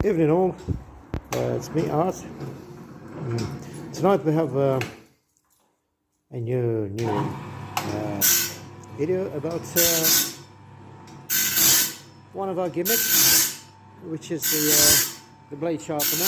Evening all, it's me Art. Tonight we have a new video about one of our gimmicks, which is the blade sharpener.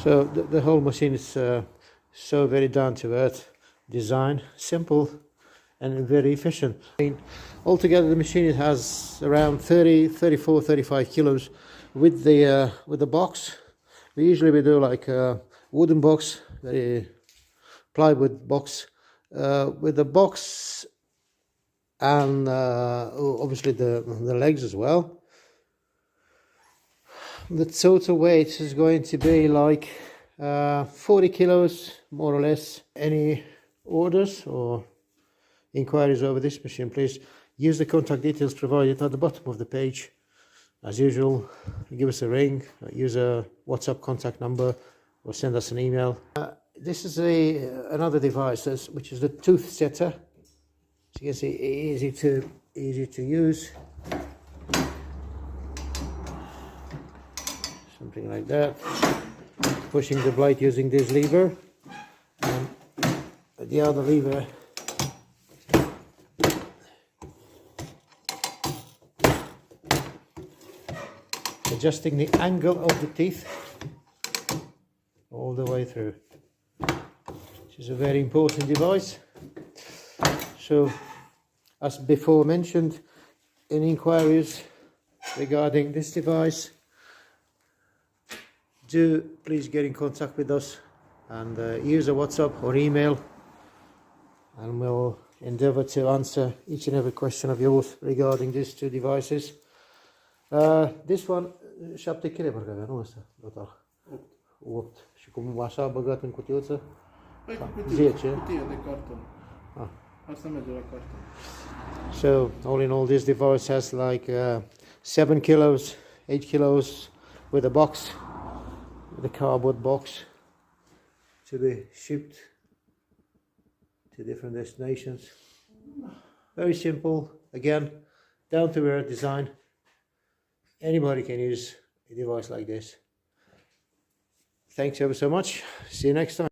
So the whole machine is so very down to earth design, simple and very efficient. Altogether the machine has around 34-35 kilos with the box. We do like a wooden box, very plywood box, with the box and obviously the legs as well. The total weight is going to be like 40 kilos, more or less. Any orders or inquiries over this machine, please use the contact details provided at the bottom of the page. As usual, give us a ring, use a WhatsApp contact number, or send us an email. This is another device which is the tooth setter. So you can see, easy to use. Something like that. Pushing the blade using this lever, and the other lever adjusting the angle of the teeth all the way through, which is a very important device. So, as before mentioned, any inquiries regarding this device, do please get in contact with us and use a WhatsApp or email, and we'll endeavor to answer each and every question of yours regarding these two devices. This one, șapte kg parcă nu ăsta, total. 8. Și cum așa băgat în cutiuță? Păi cu 10. Cutie de carton. Asta merge la carton. So, all in all, this device has like 7 kilos, 8 kilos with a box, the cardboard box, to be shipped to different destinations. Very simple, again, down to earth design. Anybody can use a device like this. Thanks ever so much. See you next time.